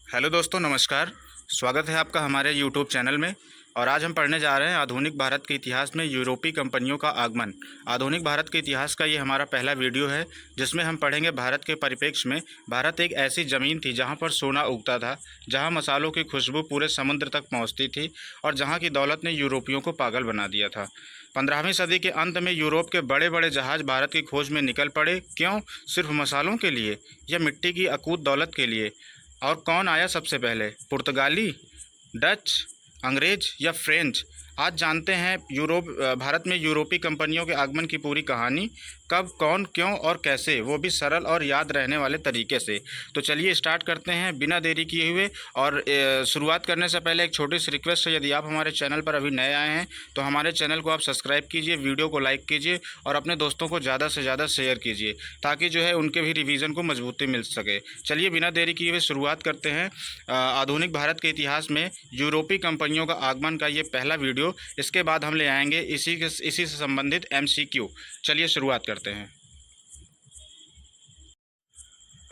Hello दोस्तों, नमस्कार। स्वागत है आपका हमारे यूट्यूब चैनल में। और आज हम पढ़ने जा रहे हैं आधुनिक भारत के इतिहास में यूरोपीय कंपनियों का आगमन। आधुनिक भारत के इतिहास का ये हमारा पहला वीडियो है, जिसमें हम पढ़ेंगे भारत के परिप्रेक्ष्य में। भारत एक ऐसी ज़मीन थी जहाँ पर सोना उगता था, जहाँ मसालों की खुशबू पूरे समुद्र तक पहुँचती थी और जहाँ की दौलत ने यूरोपियों को पागल बना दिया था। 15वीं सदी के अंत में यूरोप के बड़े बड़े जहाज़ भारत की खोज में निकल पड़े। क्यों? सिर्फ मसालों के लिए या मिट्टी की अकूत दौलत के लिए? और कौन आया सबसे पहले? पुर्तगाली, डच, अंग्रेज या फ्रेंच? आज जानते हैं भारत में यूरोपीय कंपनियों के आगमन की पूरी कहानी। कब, कौन, क्यों और कैसे, वो भी सरल और याद रहने वाले तरीके से। तो चलिए स्टार्ट करते हैं बिना देरी किए हुए। और शुरुआत करने से पहले एक छोटी सी रिक्वेस्ट है, यदि आप हमारे चैनल पर अभी नए आए हैं तो हमारे चैनल को आप सब्सक्राइब कीजिए, वीडियो को लाइक कीजिए और अपने दोस्तों को ज़्यादा से ज़्यादा शेयर कीजिए, ताकि जो है उनके भी रिवीजन को मजबूती मिल सके। चलिए बिना देरी किए हुए शुरुआत करते हैं आधुनिक भारत के इतिहास में यूरोपीय कंपनियों का आगमन का ये पहला वीडियो। इसके बाद हम ले आएंगे इसी से संबंधित MCQ। चलिए शुरुआत करते हैं।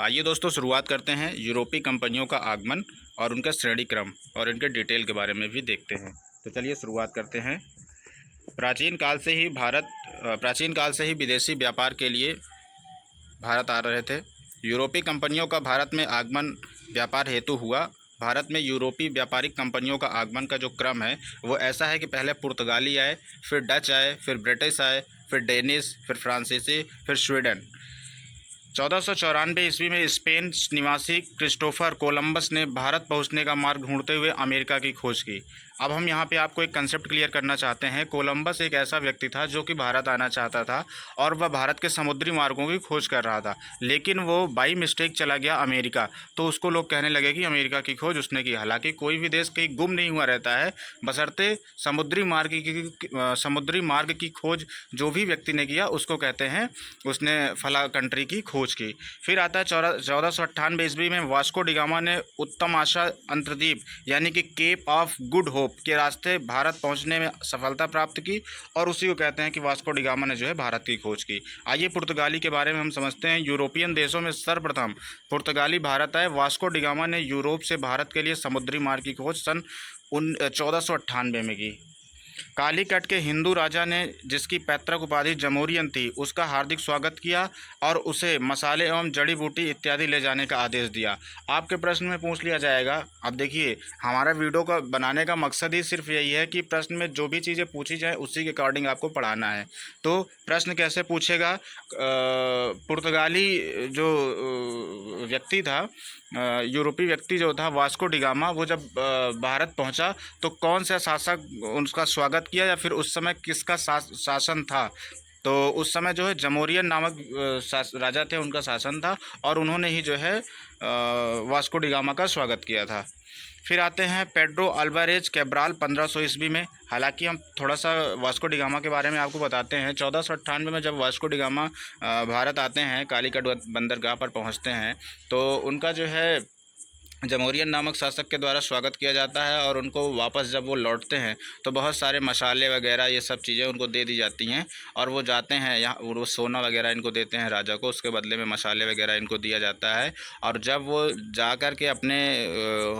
आइए दोस्तों, शुरुआत करते हैं यूरोपीय कंपनियों का आगमन और उनका श्रेणी क्रम और इनके डिटेल के बारे में भी देखते हैं। तो चलिए शुरुआत करते हैं। प्राचीन काल से ही विदेशी व्यापार के लिए भारत आ रहे थे। यूरोपीय कंपनियों का भारत में आगमन व्यापार हेतु हुआ। भारत में यूरोपीय व्यापारिक कंपनियों का आगमन का जो क्रम है वो ऐसा है कि पहले पुर्तगाली आए, फिर डच आए, फिर ब्रिटिश आए, फिर डेनिश, फिर फ्रांसीसी, फिर स्वीडन। 1494 ईस्वी में स्पेन निवासी क्रिस्टोफर कोलंबस ने भारत पहुंचने का मार्ग ढूंढते हुए अमेरिका की खोज की। अब हम यहाँ पे आपको एक कंसेप्ट क्लियर करना चाहते हैं। कोलंबस एक ऐसा व्यक्ति था जो कि भारत आना चाहता था और वह भारत के समुद्री मार्गों की खोज कर रहा था, लेकिन वो बाई मिस्टेक चला गया अमेरिका। तो उसको लोग कहने लगे कि अमेरिका की खोज उसने की। हालांकि कोई भी देश कहीं गुम नहीं हुआ रहता है, बशर्ते समुद्री मार्ग की खोज जो भी व्यक्ति ने किया उसको कहते हैं उसने फला कंट्री की खोज की। फिर आता है 1498 ईस्वी में वास्को डिगामा ने उत्तम आशा अंतर्द्वीप यानी कि केप ऑफ गुड होप के रास्ते भारत पहुंचने में सफलता प्राप्त की और उसी को कहते हैं कि वास्को डिगामा ने जो है भारत की खोज की। आइए पुर्तगाली के बारे में हम समझते हैं। यूरोपियन देशों में सर्वप्रथम पुर्तगाली भारत आए। वास्को डिगामा ने यूरोप से भारत के लिए समुद्री मार्ग की खोज सन 1498 में की। कालीकट के हिंदू राजा ने, जिसकी पैतृक उपाधि जमोरियन थी, उसका हार्दिक स्वागत किया और उसे मसाले एवं जड़ी बूटी इत्यादि ले जाने का आदेश दिया। आपके प्रश्न में पूछ लिया जाएगा। अब देखिए, हमारा वीडियो का बनाने का मकसद ही सिर्फ यही है कि प्रश्न में जो भी चीज़ें पूछी जाए उसी के अकॉर्डिंग आपको पढ़ाना है। तो प्रश्न कैसे पूछेगा? पुर्तगाली जो व्यक्ति था, यूरोपीय व्यक्ति जो था वास्को डिगामा, वो जब भारत पहुंचा तो कौन सा शासक उसका स्वागत किया या फिर उस समय किसका शासन था? तो उस समय जो है जमोरियन नामक राजा थे, उनका शासन था और उन्होंने ही जो है वास्को डिगामा का स्वागत किया था। फिर आते हैं पेड्रो अल्वारेज कैब्राल 1500 ईस्वी में। हालांकि हम थोड़ा सा वास्को डिगामा के बारे में आपको बताते हैं। 1498 में जब वास्को डिगामा भारत आते हैं, कालीकट बंदरगाह पर पहुंचते हैं, तो उनका जो है जमोरियन नामक शासक के द्वारा स्वागत किया जाता है और उनको वापस जब वो लौटते हैं तो बहुत सारे मसाले वगैरह ये सब चीज़ें उनको दे दी जाती हैं और वो जाते हैं यहाँ, वो सोना वगैरह इनको देते हैं राजा को, उसके बदले में मसाले वगैरह इनको दिया जाता है। और जब वो जा कर के अपने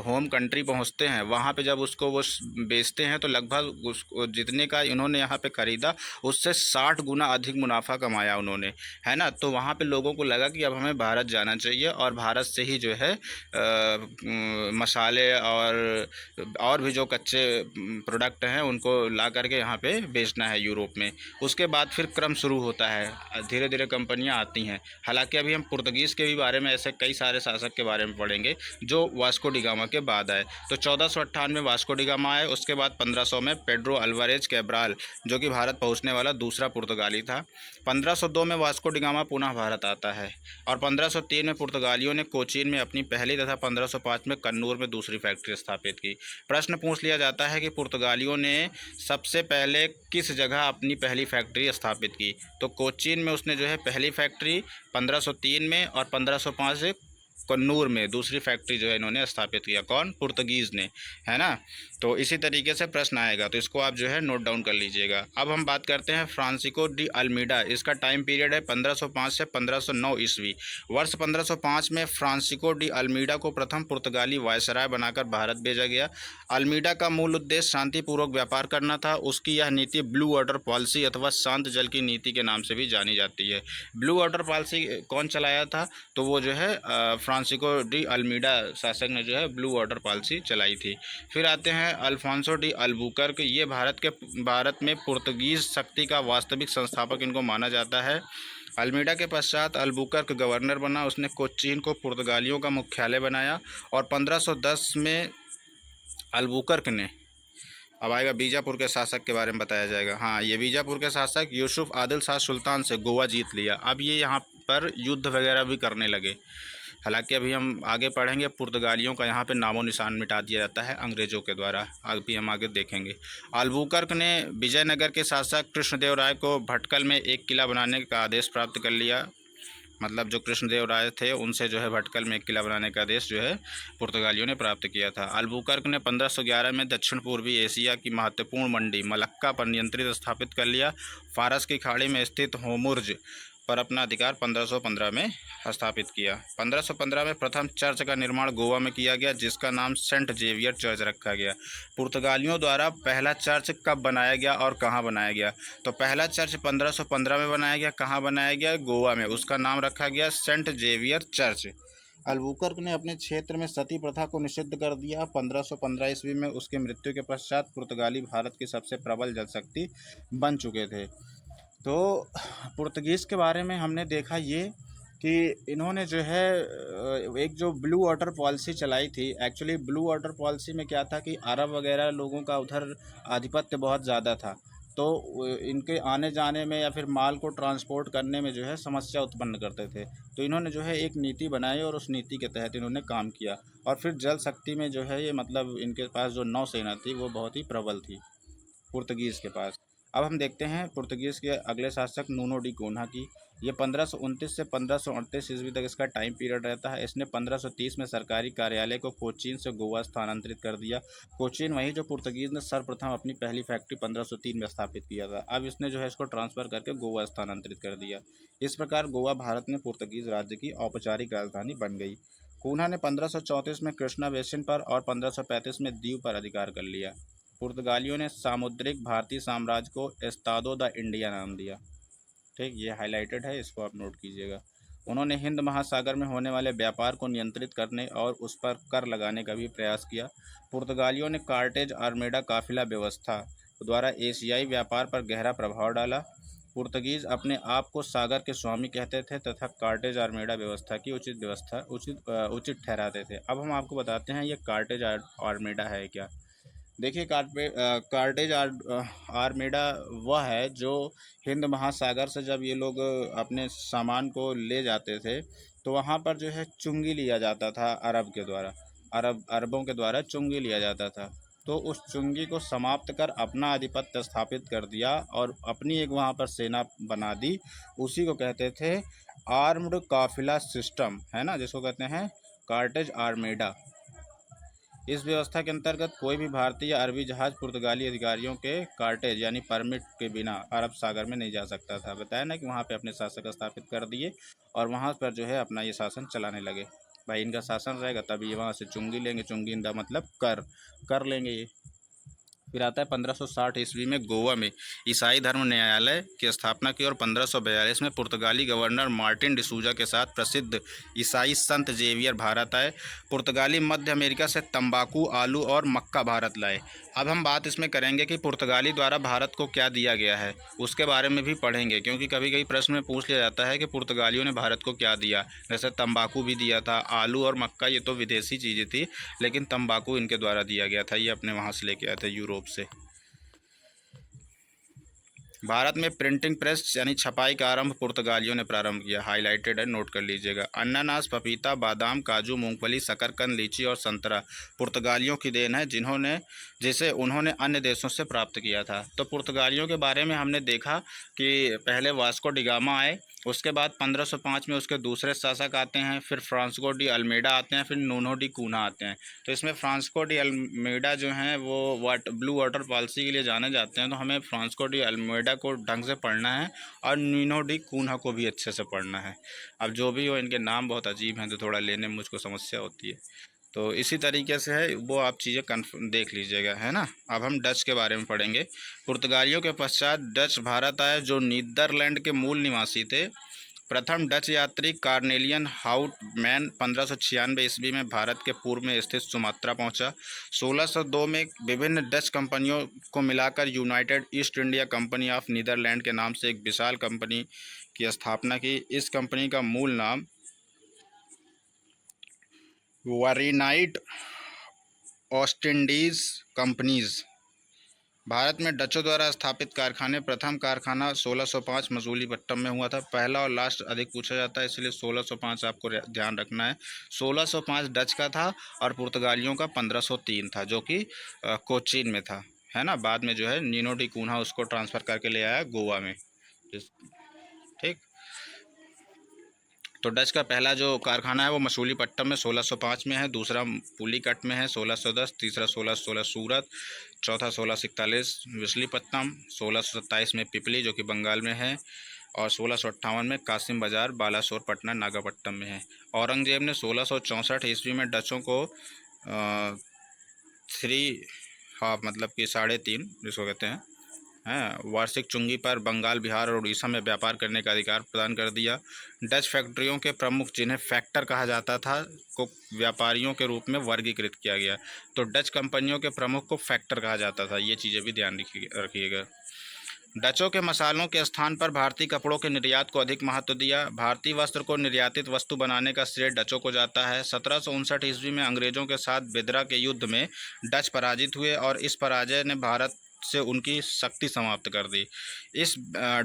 होम कंट्री पहुँचते हैं, वहाँ पर जब उसको वो बेचते हैं तो लगभग उसको जितने का इन्होंने यहाँ पर ख़रीदा उससे 60 गुना अधिक मुनाफा कमाया उन्होंने, है ना। तो वहाँ पर लोगों को लगा कि अब हमें भारत जाना चाहिए और भारत से ही जो है मसाले और भी जो कच्चे प्रोडक्ट हैं उनको ला करके यहाँ पे बेचना है यूरोप में। उसके बाद फिर क्रम शुरू होता है, धीरे धीरे कंपनियाँ आती हैं। हालांकि अभी हम पुर्तगीज़ के भी बारे में, ऐसे कई सारे शासक के बारे में पढ़ेंगे जो वास्को डिगामा के बाद आए। तो 1498 में वास्को डिगामा आए। उसके बाद 1500 में पेड्रो अल्वारेज कैब्राल, जो कि भारत पहुँचने वाला दूसरा पुर्तगाली था। 1502 में वास्को डिगामा पुनः भारत आता है और 1503 में पुर्तगालियों ने कोचीन में अपनी पहली तथा 1505 में कन्नूर में दूसरी फैक्ट्री स्थापित की। प्रश्न पूछ लिया जाता है कि पुर्तगालियों ने सबसे पहले किस जगह अपनी पहली फैक्ट्री स्थापित की? तो कोचीन में उसने जो है पहली फैक्ट्री 1503 में और 1505 से कन्नूर में दूसरी फैक्ट्री जो है इन्होंने स्थापित किया। कौन? पुर्तगीज़ ने, है ना। तो इसी तरीके से प्रश्न आएगा, तो इसको आप जो है नोट डाउन कर लीजिएगा। अब हम बात करते हैं फ्रांसिस्को डी अल्मीडा। इसका टाइम पीरियड है 1505 से 1509 ईस्वी। वर्ष 1505 में फ्रांसिस्को डी अल्मीडा को प्रथम पुर्तगाली वायसराय बनाकर भारत भेजा गया। अल्मीडा का मूल उद्देश्य शांतिपूर्वक व्यापार करना था। उसकी यह नीति ब्लू वाटर पॉलिसी अथवा शांत जल की नीति के नाम से भी जानी जाती है। ब्लू वाटर पॉलिसी कौन चलाया था? तो वो जो है फ्रांसिस्को डी अल्मीडा शासक ने जो है ब्लू वाटर पॉलिसी चलाई थी। फिर आते हैं अल्फांसो डी अल्बुकर्क। ये भारत में पुर्तगीज़ शक्ति का वास्तविक संस्थापक इनको माना जाता है। अल्मीडा के पश्चात अल्बुकर्क गवर्नर बना। उसने कोचीन को पुर्तगालियों का मुख्यालय बनाया और 1510 में अल्बुकर्क ने, अब आएगा बीजापुर के शासक के बारे में बताया जाएगा। हाँ, ये बीजापुर के शासक यूसुफ आदिल शाह सुल्तान से गोवा जीत लिया। अब ये यहाँ पर युद्ध वगैरह भी करने लगे। हालांकि अभी हम आगे पढ़ेंगे, पुर्तगालियों का यहाँ पे नामो निशान मिटा दिया जाता है अंग्रेज़ों के द्वारा, अभी हम आगे देखेंगे। अल्बुकर्क ने विजयनगर के शासक कृष्णदेव राय को भटकल में एक किला बनाने का आदेश प्राप्त कर लिया। मतलब जो कृष्णदेव राय थे उनसे जो है भटकल में एक किला बनाने का आदेश जो है पुर्तगालियों ने प्राप्त किया था। अल्बुकर्क ने 1511 में दक्षिण पूर्वी एशिया की महत्वपूर्ण मंडी मलक्का पर नियंत्रित स्थापित कर लिया। फारस की खाड़ी में स्थित होमुर्ज पर अपना अधिकार 1515 में स्थापित किया। 1515 में प्रथम चर्च का निर्माण गोवा में किया गया, जिसका नाम सेंट जेवियर चर्च रखा गया। पुर्तगालियों द्वारा पहला चर्च कब बनाया गया और कहाँ बनाया गया? तो पहला चर्च 1515 में बनाया गया। कहाँ बनाया गया? गोवा में। उसका नाम रखा गया सेंट जेवियर चर्च। अल्बुकर्क ने अपने क्षेत्र में सती प्रथा को निषिद्ध कर दिया। 1515 ईस्वी में उसकी मृत्यु के पश्चात पुर्तगाली भारत की सबसे प्रबल जनशक्ति बन चुके थे। तो पुर्तगीज़ के बारे में हमने देखा ये कि इन्होंने जो है एक जो ब्लू वाटर पॉलिसी चलाई थी। एक्चुअली ब्लू वाटर पॉलिसी में क्या था कि अरब वगैरह लोगों का उधर आधिपत्य बहुत ज़्यादा था, तो इनके आने जाने में या फिर माल को ट्रांसपोर्ट करने में जो है समस्या उत्पन्न करते थे। तो इन्होंने जो है एक नीति बनाई और उस नीति के तहत इन्होंने काम किया। और फिर जल शक्ति में जो है ये मतलब इनके पास जो नौसेना थी वो बहुत ही प्रबल थी पुर्तगीज़ के पास। अब हम देखते हैं पुर्तगीज़ के अगले शासक नूनो डी कोन्हा की। ये 1529 से 1538 ईस्वी तक इसका टाइम पीरियड रहता है। इसने 1530 में सरकारी कार्यालय को कोचीन से गोवा स्थानांतरित कर दिया। कोचीन वहीं जो पुर्तगीज़ ने सर्वप्रथम अपनी पहली फैक्ट्री 1503 में स्थापित किया था। अब इसने जो है इसको ट्रांसफ़र करके गोवा स्थानांतरित कर दिया। इस प्रकार गोवा भारत में पुर्तगीज़ राज्य की औपचारिक राजधानी बन गई। कोन्हा ने 1534 में कृष्णा बेसिन पर और 1535 में दीव पर अधिकार कर लिया। पुर्तगालियों ने सामुद्रिक भारतीय साम्राज्य को एस्तादो द इंडिया नाम दिया। ठीक, ये हाईलाइटेड है, इसको आप नोट कीजिएगा। उन्होंने हिंद महासागर में होने वाले व्यापार को नियंत्रित करने और उस पर कर लगाने का भी प्रयास किया। पुर्तगालियों ने कार्टेज आर्मेडा काफिला व्यवस्था द्वारा एशियाई व्यापार पर गहरा प्रभाव डाला। पुर्तगीज़ अपने आप को सागर के स्वामी कहते थे तथा कार्टेज आर्मेडा व्यवस्था की उचित ठहराते थे। अब हम आपको बताते हैं ये कार्टेज आर्मेडा है क्या। देखिए, कार्टेज आर्मेडा वह है जो हिंद महासागर से जब ये लोग अपने सामान को ले जाते थे तो वहाँ पर जो है चुंगी लिया जाता था अरबों के द्वारा चुंगी लिया जाता था। तो उस चुंगी को समाप्त कर अपना आधिपत्य स्थापित कर दिया और अपनी एक वहाँ पर सेना बना दी। उसी को कहते थे आर्म्ड काफिला सिस्टम, है ना, जिसको कहते हैं कार्टेज आर्मेडा। इस व्यवस्था के अंतर्गत कोई भी भारतीय या अरबी जहाज पुर्तगाली अधिकारियों के कार्टेज यानी परमिट के बिना अरब सागर में नहीं जा सकता था। बताया ना कि वहाँ पे अपने शासक स्थापित कर दिए और वहाँ पर जो है अपना ये शासन चलाने लगे। भाई इनका शासन रहेगा तभी ये वहाँ से चुंगी लेंगे। चुंगी इंदा मतलब कर लेंगे ये। फिर आता है 1560 ईस्वी में गोवा में ईसाई धर्म न्यायालय की स्थापना की और 1542 में पुर्तगाली गवर्नर मार्टिन डिसूजा के साथ प्रसिद्ध ईसाई संत जेवियर भारत आए। पुर्तगाली मध्य अमेरिका से तंबाकू, आलू और मक्का भारत लाए। अब हम बात इसमें करेंगे कि पुर्तगाली द्वारा भारत को क्या दिया गया है, उसके बारे में भी पढ़ेंगे, क्योंकि कभी कभी प्रश्न में पूछ लिया जाता है कि पुर्तगालियों ने भारत को क्या दिया। जैसे तंबाकू भी दिया था, आलू और मक्का ये तो विदेशी चीज़ें थी, लेकिन तंबाकू इनके द्वारा दिया गया था, ये अपने वहाँ से लेके आए थे यूरोप से। भारत में प्रिंटिंग प्रेस यानी छपाई का आरंभ पुर्तगालियों ने प्रारंभ किया। हाईलाइटेड है, नोट कर लीजिएगा। अनानास, पपीता, बादाम, काजू, मूंगफली, शकरकंद, लीची और संतरा पुर्तगालियों की देन है, जिसे उन्होंने अन्य देशों से प्राप्त किया था। तो पुर्तगालियों के बारे में हमने देखा कि पहले वास्को डिगामा आए, उसके बाद 1505 में उसके दूसरे शासक आते हैं, फिर फ्रांसिस्को डी अल्मेडा आते हैं, फिर नूनो डी कूना आते हैं। तो इसमें फ्रांसिस्को डी अल्मेडा जो हैं वो ब्लू वाटर पॉलिसी के लिए जाने जाते हैं, तो हमें फ्रांसिस्को डी अल्मेडा को ढंग से पढ़ना है और नूनो डी कूना को भी अच्छे से पढ़ना है। अब जो भी हो, इनके नाम बहुत अजीब हैं तो थोड़ा लेने में मुझको समस्या होती है। तो इसी तरीके से है वो, आप चीज़ें कन्फर्म देख लीजिएगा, है ना। अब हम डच के बारे में पढ़ेंगे। पुर्तगालियों के पश्चात डच भारत आए, जो नीदरलैंड के मूल निवासी थे। प्रथम डच यात्री कार्नेलियन हाउटमैन 1596 ईस्वी में भारत के पूर्व में स्थित सुमात्रा पहुंचा। 1602 में विभिन्न डच कंपनियों को मिलाकर United East India Company of Netherland के नाम से एक विशाल कंपनी की स्थापना की। इस कंपनी का मूल नाम वरीनाइट ऑस्टिंडीज कंपनीज। भारत में डचों द्वारा स्थापित कारखाने। प्रथम कारखाना 1605 मसूलीपट्टनम में हुआ था। पहला और लास्ट अधिक पूछा जाता है, इसलिए 1605 आपको ध्यान रखना है। 1605 डच का था और पुर्तगालियों का 1503 था, जो कि कोचीन में था, है ना। बाद में जो है नीनो डी कूना उसको ट्रांसफ़र करके ले आया गोवा में, ठीक। तो डच का पहला जो कारखाना है वो मसूलीपट्टनम में 1605 में है, दूसरा पुलिकट में है 1610, तीसरा 1616 सूरत, चौथा 1641 विशाखापट्टनम, 1627 में पिपली जो कि बंगाल में है, और 1658 में कासिम बाजार बालासोर पटना नागपट्टनम में है। औरंगजेब ने 1664 ईस्वी में डचों को 3.5 मतलब कि 3.5 जिसको कहते हैं वार्षिक चुंगी पर बंगाल, बिहार और उड़ीसा में व्यापार करने का अधिकार प्रदान कर दिया। डच फैक्ट्रियों के प्रमुख, जिन्हें फैक्टर कहा जाता था, को व्यापारियों के रूप में वर्गीकृत किया गया। तो डच कंपनियों के प्रमुख को फैक्टर कहा जाता था, ये चीज़ें भी ध्यान रखिएगा। डचों के मसालों के स्थान पर भारतीय कपड़ों के निर्यात को अधिक महत्व दिया। भारतीय वस्त्र को निर्यातित वस्तु बनाने का श्रेय डचों को जाता है। 1759 ईस्वी में अंग्रेजों के साथ बिदरा के युद्ध में डच पराजित हुए और इस पराजय ने भारत से उनकी शक्ति समाप्त कर दी। इस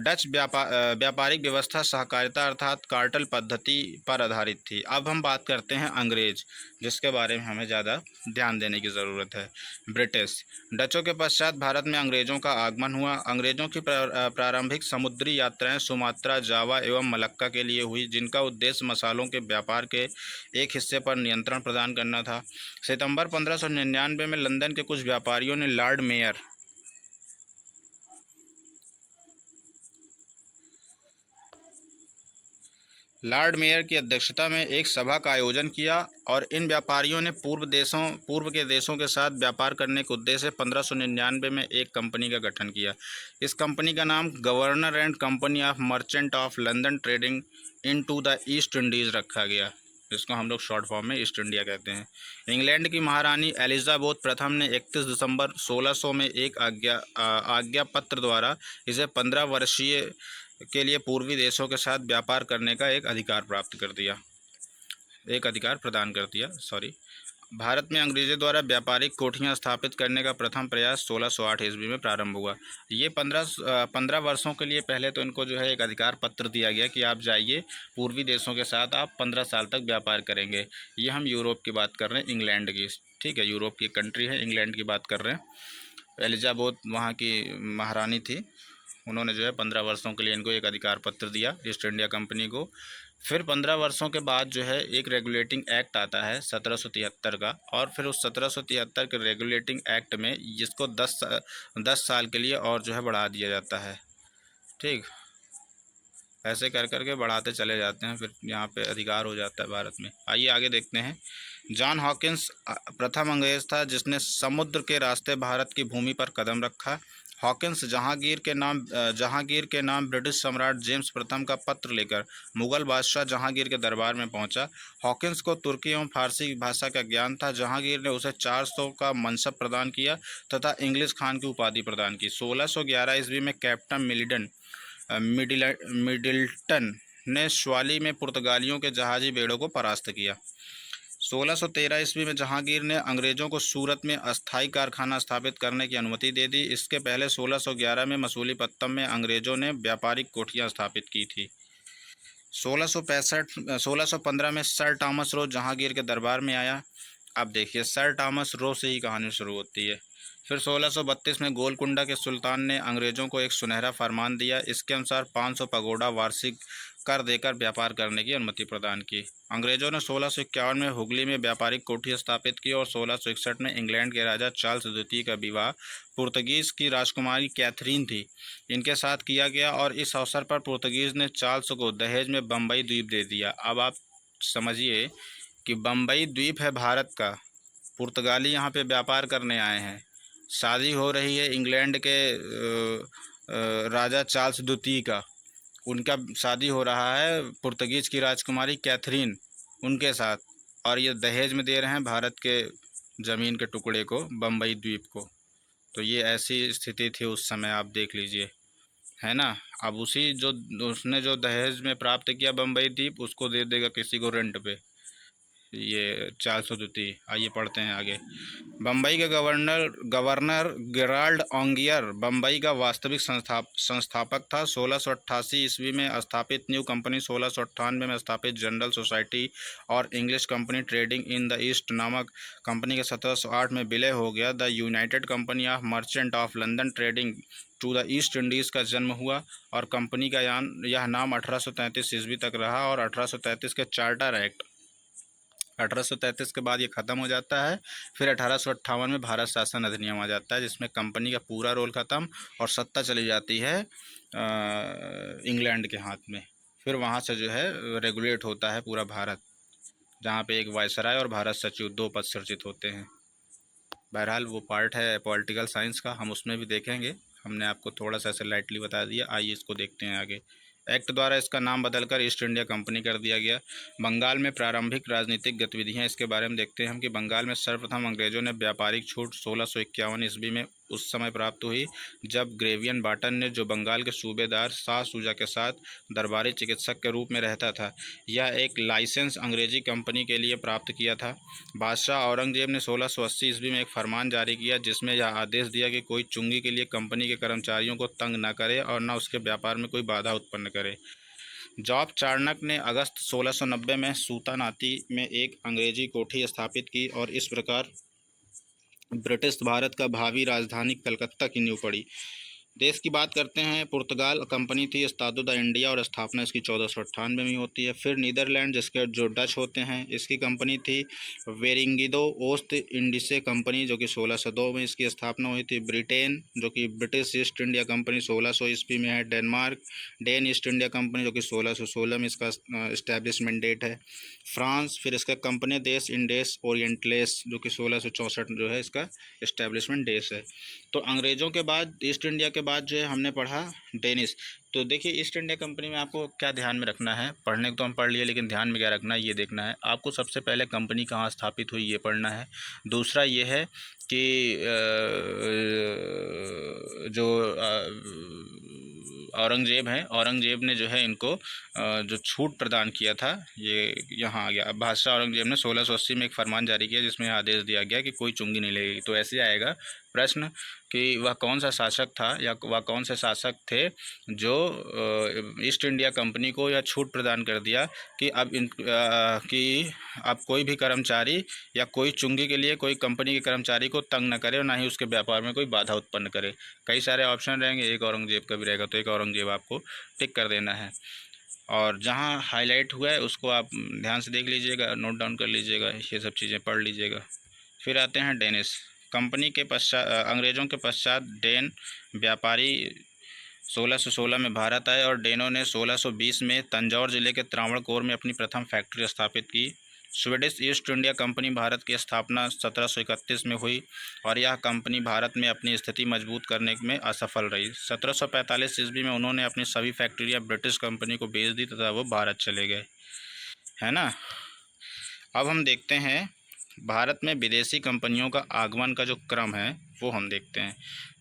डच व्यापारिक व्यवस्था सहकारिता अर्थात कार्टेल पद्धति पर आधारित थी। अब हम बात करते हैं अंग्रेज, जिसके बारे में हमें ज़्यादा ध्यान देने की ज़रूरत है। ब्रिटिश। डचों के पश्चात भारत में अंग्रेज़ों का आगमन हुआ। अंग्रेज़ों की प्रारंभिक समुद्री यात्राएं सुमात्रा, जावा एवं मलक्का के लिए हुई, जिनका उद्देश्य मसालों के व्यापार के एक हिस्से पर नियंत्रण प्रदान करना था। सितंबर 1599 में लंदन के कुछ व्यापारियों ने लॉर्ड मेयर की अध्यक्षता में एक सभा का आयोजन किया और इन व्यापारियों ने पूर्व के देशों के साथ व्यापार करने के उद्देश्य से 1599 में एक कंपनी का गठन किया। इस कंपनी का नाम Governor and Company of Merchant of London Trading in to the East Indies रखा गया, जिसको हम लोग शॉर्ट फॉर्म में ईस्ट इंडिया कहते हैं। इंग्लैंड की महारानी एलिजाबेथ प्रथम ने 31 दिसंबर 1600 में एक आज्ञा पत्र द्वारा इसे 15 वर्षीय के लिए पूर्वी देशों के साथ व्यापार करने का एक अधिकार प्रदान कर दिया। भारत में अंग्रेजों द्वारा व्यापारिक कोठियां स्थापित करने का प्रथम प्रयास 1608 ईस्वी में प्रारंभ हुआ। ये 15 वर्षों के लिए पहले तो इनको जो है एक अधिकार पत्र दिया गया कि आप जाइए, पूर्वी देशों के साथ आप 15 साल तक व्यापार करेंगे। ये हम यूरोप की बात कर रहे हैं, इंग्लैंड की, ठीक है, यूरोप की कंट्री है, इंग्लैंड की बात कर रहे हैं। एलिजाबेथ वहाँ की महारानी थी, उन्होंने जो है 15 वर्षों के लिए इनको एक अधिकार पत्र दिया ईस्ट इंडिया कंपनी को। फिर 15 वर्षों के बाद जो है एक रेगुलेटिंग एक्ट आता है 1773 का, और फिर उस 1773 के रेगुलेटिंग एक्ट में जिसको 10 साल के लिए और जो है बढ़ा दिया जाता है, ठीक। ऐसे कर करके बढ़ाते चले जाते हैं, फिर यहाँ पे अधिकार हो जाता है भारत में। आइए आगे देखते हैं। जॉन हॉकिंस प्रथम अंग्रेज था जिसने समुद्र के रास्ते भारत की भूमि पर कदम रखा। हॉकिंस जहांगीर के नाम ब्रिटिश सम्राट जेम्स प्रथम का पत्र लेकर मुगल बादशाह जहांगीर के दरबार में पहुंचा। हॉकिंस को तुर्की एवं फारसी भाषा का ज्ञान था। जहांगीर ने उसे 400 का मनसब प्रदान किया तथा इंग्लिश खान की उपाधि प्रदान की। 1611 ईस्वी में कैप्टन मिडिल्टन ने स्वाली में पुर्तगालियों के जहाजी बेड़ों को परास्त किया। 1613 ईस्वी में जहांगीर ने अंग्रेजों को सूरत में अस्थायी कारखाना स्थापित करने की अनुमति दे दी। इसके पहले 1611 में मसूलीपट्टनम में अंग्रेजों ने व्यापारिक कोठियां स्थापित की थी। 1615 में सर टॉमस रो जहांगीर के दरबार में आया। अब देखिए, सर टॉमस रो से ही कहानी शुरू होती है। फिर 1632 में गोलकुंडा के सुल्तान ने अंग्रेज़ों को एक सुनहरा फरमान दिया। इसके अनुसार 500 पगोडा वार्षिक कर देकर व्यापार करने की अनुमति प्रदान की। अंग्रेजों ने 1651 में हुगली में व्यापारिक कोठी स्थापित की और 1661 में इंग्लैंड के राजा चार्ल्स द्वितीय का विवाह पुर्तगीज़ की राजकुमारी कैथरीन थी इनके साथ किया गया और इस अवसर पर पुर्तगीज़ ने चार्ल्स को दहेज में बम्बई द्वीप दे दिया। अब आप समझिए कि बम्बई द्वीप है भारत का, पुर्तगाली यहाँ पे व्यापार करने आए हैं, शादी हो रही है इंग्लैंड के राजा चार्ल्स द्वितीय का, उनका शादी हो रहा है पुर्तगीज़ की राजकुमारी कैथरीन उनके साथ, और ये दहेज में दे रहे हैं भारत के ज़मीन के टुकड़े को, बम्बई द्वीप को। तो ये ऐसी स्थिति थी उस समय, आप देख लीजिए, है ना। अब उसी जो उसने जो दहेज में प्राप्त किया बम्बई द्वीप, उसको दे देगा किसी को रेंट पे, ये 432। आइए पढ़ते हैं आगे। बम्बई के गवर्नर गवर्नर गेराल्ड ओंगियर बम्बई का वास्तविक संस्थापक था। 1688 ईस्वी में स्थापित न्यू कंपनी 1698 में स्थापित जनरल सोसाइटी और English Company Trading in the East नामक कंपनी के 1708 में विलय हो गया। The United Company of Merchant of London Trading to the East Indies का जन्म हुआ और कंपनी का यह नाम 1833 ईस्वी तक रहा और 1833 के चार्टर एक्ट 1833 के बाद ये ख़त्म हो जाता है। फिर 1858 में भारत शासन अधिनियम आ जाता है जिसमें कंपनी का पूरा रोल ख़त्म और सत्ता चली जाती है इंग्लैंड के हाथ में। फिर वहाँ से जो है रेगुलेट होता है पूरा भारत, जहाँ पे एक वायसराय और भारत सचिव 2 पद सृजित होते हैं। बहरहाल वो पार्ट है पॉलिटिकल साइंस का, हम उसमें भी देखेंगे, हमने आपको थोड़ा सा ऐसे लाइटली बता दिया। आइए इसको देखते हैं आगे। एक्ट द्वारा इसका नाम बदलकर ईस्ट इंडिया कंपनी कर दिया गया। बंगाल में प्रारंभिक राजनीतिक गतिविधियां, इसके बारे में देखते हैं हम कि बंगाल में सर्वप्रथम अंग्रेजों ने व्यापारिक छूट 1651 ईस्वी में उस समय प्राप्त हुई जब ग्रेवियन बाटन ने, जो बंगाल के सूबेदार शाह शुजा के साथ दरबारी चिकित्सक के रूप में रहता था, यह एक लाइसेंस अंग्रेजी कंपनी के लिए प्राप्त किया था। बादशाह औरंगजेब ने 1680 ईस्वी में एक फरमान जारी किया जिसमें यह आदेश दिया कि कोई चुंगी के लिए कंपनी के कर्मचारियों को तंग न करे और न उसके व्यापार में कोई बाधा उत्पन्न करे। जॉब चार्नक ने अगस्त 1690 में सूतानाती में एक अंग्रेजी कोठी स्थापित की और इस प्रकार ब्रिटिश भारत का भावी राजधानी कलकत्ता की नींव पड़ी। देश की बात करते हैं, पुर्तगाल कंपनी थी एस्तादो द इंडिया और स्थापना इसकी 1498 में होती है। फिर नीदरलैंड जिसके जो डच होते हैं, इसकी कंपनी थी वेरिंगिदो ओस्ट इंडिसे कंपनी जो कि 1602 में इसकी स्थापना हुई थी। ब्रिटेन जो कि ब्रिटिश ईस्ट इंडिया कंपनी 1600 ईस्वी में है। Denmark Dane East India Company जो कि 1616 में इसका इस्टेब्लिशमेंट डेट है। फ्रांस, फिर इसका कंपनी देश इंडेस ओरिएंटलेस जो कि 1664 जो है इसका इस्टेब्लिशमेंट डेट है। तो अंग्रेज़ों के बाद, ईस्ट इंडिया के बाद जो है हमने पढ़ा डेनिश। तो देखिए ईस्ट इंडिया कंपनी में आपको क्या ध्यान में रखना है, पढ़ने को तो हम पढ़ लिए लेकिन ध्यान में क्या रखना है ये देखना है आपको। सबसे पहले कंपनी कहाँ स्थापित हुई ये पढ़ना है। दूसरा ये है कि जो औरंगज़ेब हैं, औरंगज़ेब ने जो है इनको जो छूट प्रदान किया था ये यहाँ आ गया। अब बादशाह औरंगज़ेब ने 1680 में एक फरमान जारी किया जिसमें आदेश दिया गया कि कोई चुंगी नहीं लगेगी। तो ऐसे आएगा प्रश्न कि वह कौन सा शासक था या वह कौन से शासक थे जो ईस्ट इंडिया कंपनी को यह छूट प्रदान कर दिया कि अब कोई भी कर्मचारी या कोई चुंगी के लिए कोई कंपनी के कर्मचारी को तंग न करे और ना ही उसके व्यापार में कोई बाधा उत्पन्न करे। कई सारे ऑप्शन रहेंगे, एक औरंगज़ेब का भी रहेगा, तो एक औरंगज़ेब आपको टिक कर देना है। और जहाँ हाईलाइट हुआ है उसको आप ध्यान से देख लीजिएगा, नोट डाउन कर लीजिएगा, ये सब चीज़ें पढ़ लीजिएगा। फिर आते हैं डेनिश कंपनी के पश्चात, अंग्रेज़ों के पश्चात डेन व्यापारी 1616 में भारत आए और डेनों ने 1620 में तंजौर जिले के त्रावणकोर में अपनी प्रथम फैक्ट्री स्थापित की। Swedish east India company Bharat की स्थापना 1731 में हुई और यह कंपनी भारत में अपनी स्थिति मजबूत करने में असफल रही। 1745 ईस्वी में उन्होंने अपनी सभी फैक्ट्रियां ब्रिटिश कंपनी को बेच दी तथा वो भारत चले गए, है ना। अब हम देखते हैं भारत में विदेशी कंपनियों का आगमन का जो क्रम है वो हम देखते हैं।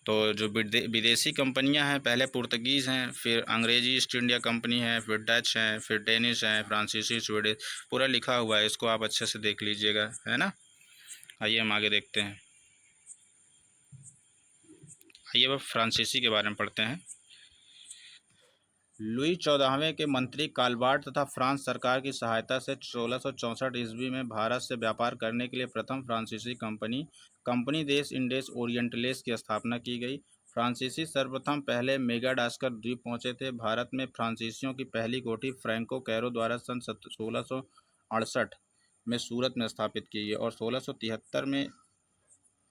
तो जो विदेशी कंपनियां हैं, पहले पुर्तगीज़ हैं, फिर अंग्रेजी ईस्ट इंडिया कंपनी है, फिर डच हैं, फिर डेनिश हैं, फ्रांसीसी, स्वीडिश, पूरा लिखा हुआ है, इसको आप अच्छे से देख लीजिएगा, है ना। आइए हम आगे देखते हैं। आइए अब फ्रांसीसी के बारे में पढ़ते हैं। लुई 14वें के मंत्री कालबार्ट तथा फ्रांस सरकार की सहायता से 1664 ईस्वी में भारत से व्यापार करने के लिए प्रथम फ्रांसीसी कंपनी देश इंडेस ओरिएंटलेस की स्थापना की गई। फ्रांसीसी सर्वप्रथम पहले मेगाडास्कर द्वीप पहुंचे थे। भारत में फ्रांसीसियों की पहली कोठी फ्रैंको कैरो द्वारा सन 1668 में सूरत में स्थापित की गई और 1673 में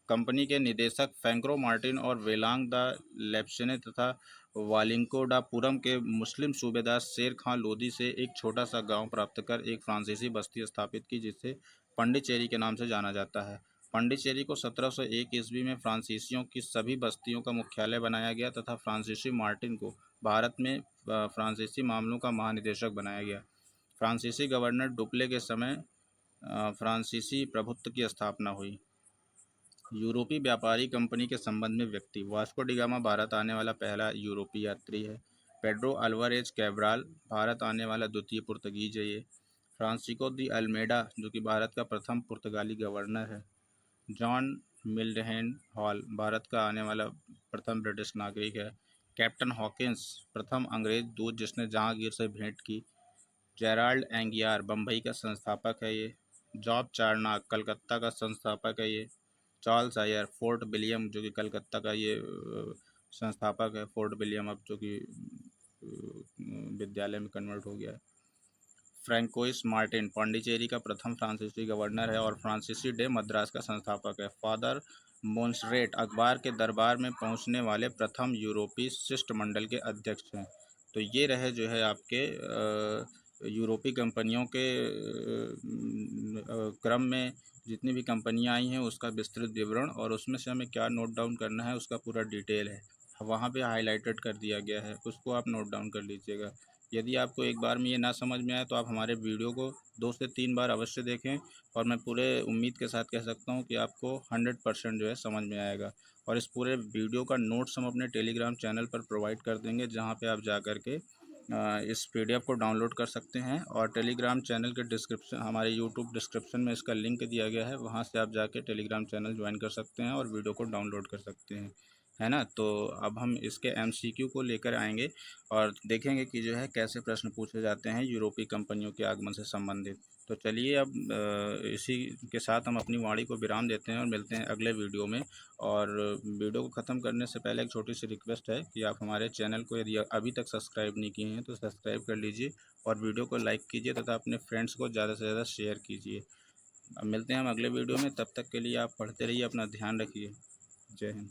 कंपनी के निदेशक फ्रैंको मार्टिन और वेलांग द लेप्शने तथा वालिंको डा पुरम के मुस्लिम सूबेदार शेर खां लोदी से एक छोटा सा गांव प्राप्त कर एक फ्रांसीसी बस्ती स्थापित की जिसे पंडिचेरी के नाम से जाना जाता है। पंडिचेरी को 1701 ईस्वी में फ्रांसीसियों की सभी बस्तियों का मुख्यालय बनाया गया तथा फ्रांसीसी मार्टिन को भारत में फ्रांसीसी मामलों का महानिदेशक बनाया गया। फ्रांसीसी गवर्नर डुप्ले के समय फ्रांसीसी प्रभुत्व की स्थापना हुई। यूरोपीय व्यापारी कंपनी के संबंध में व्यक्ति। वास्को डी गामा भारत आने वाला पहला यूरोपीय यात्री है। पेड्रो अल्वारेज कैब्राल भारत आने वाला द्वितीय पुर्तगीज है ये। फ्रांसिस्को दी अल्मेडा जो कि भारत का प्रथम पुर्तगाली गवर्नर है। जॉन मिल्डहेन हॉल भारत का आने वाला प्रथम ब्रिटिश नागरिक है। कैप्टन हॉकिंस प्रथम अंग्रेज दूत जिसने जहांगीर से भेंट की। जेराल्ड एंगियार बम्बई का संस्थापक है ये। जॉब चार्नक कलकत्ता का संस्थापक है ये। चार्ल्स आयर फोर्ट विलियम जो कि कलकत्ता का ये संस्थापक है। फोर्ट विलियम अब जो कि विद्यालय में कन्वर्ट हो गया है। फ्रैंकोइस मार्टिन पांडिचेरी का प्रथम फ्रांसीसी गवर्नर है और फ्रांसीसी डे मद्रास का संस्थापक है। फादर मोन्सरेट अखबार के दरबार में पहुंचने वाले प्रथम यूरोपीय शिष्टमंडल के अध्यक्ष हैं। तो ये रहे जो है आपके यूरोपीय कंपनियों के क्रम में जितनी भी कंपनियां आई हैं उसका विस्तृत विवरण और उसमें से हमें क्या नोट डाउन करना है उसका पूरा डिटेल है वहाँ पे हाईलाइटेड कर दिया गया है, उसको आप नोट डाउन कर लीजिएगा। यदि आपको एक बार में ये ना समझ में आए तो आप हमारे वीडियो को 2 से 3 बार अवश्य देखें और मैं पूरे उम्मीद के साथ कह सकता हूँ कि आपको 100% जो है समझ में आएगा। और इस पूरे वीडियो का नोट्स हम अपने टेलीग्राम चैनल पर प्रोवाइड कर देंगे जहाँ पे आप जा कर के इस PDF को डाउनलोड कर सकते हैं और टेलीग्राम चैनल के डिस्क्रिप्शन हमारे यूट्यूब डिस्क्रिप्शन में इसका लिंक दिया गया है, वहाँ से आप जाके टेलीग्राम चैनल ज्वाइन कर सकते हैं और वीडियो को डाउनलोड कर सकते हैं, है ना। तो अब हम इसके MCQ को लेकर आएंगे और देखेंगे कि जो है कैसे प्रश्न पूछे जाते हैं यूरोपीय कंपनियों के आगमन से संबंधित। तो चलिए अब इसी के साथ हम अपनी वाणी को विराम देते हैं और मिलते हैं अगले वीडियो में। और वीडियो को ख़त्म करने से पहले एक छोटी सी रिक्वेस्ट है कि आप हमारे चैनल को यदि अभी तक सब्सक्राइब नहीं किए हैं तो सब्सक्राइब कर लीजिए और वीडियो को लाइक कीजिए तथा अपने फ्रेंड्स को ज़्यादा से ज़्यादा शेयर कीजिए। अब मिलते हैं हम अगले वीडियो में, तब तक के लिए आप पढ़ते रहिए, अपना ध्यान रखिए। जय हिंद।